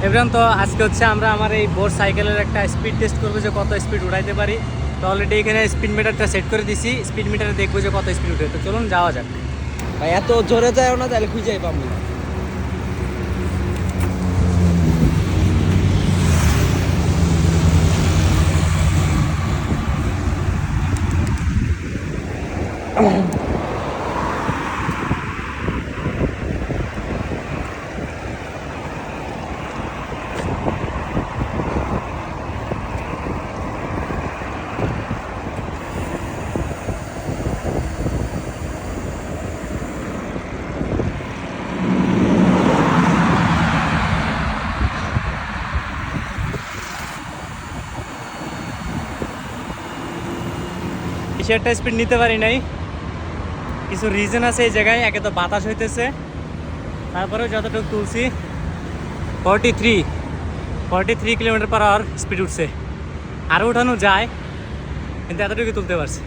এবার তো আজকে হচ্ছে আমরা আমার এই বোর সাইকেলের একটা স্পিড টেস্ট করবো যে কত স্পিড উঠাইতে পারি। তো অলরেডি এখানে স্পিড মিটারটা সেট করে দিছি, স্পিড মিটারে দেখবো যে কত স্পিড উঠে। তো চলুন যাওয়া যাক। ভাই এত জোরে যায়ও না, তাহলে খুঁজেই পাবো না। বেশি একটা স্পিড নিতে পারি নাই, কিছু রিজন আছে এই জায়গায়। একে তো বাতাস হইতেছে, তারপরেও যতটুকু তুলছি 43 কিলোমিটার পার আওয়ার স্পিড উঠছে। আরও উঠানো যায়, কিন্তু এতটুকু তুলতে পারছি।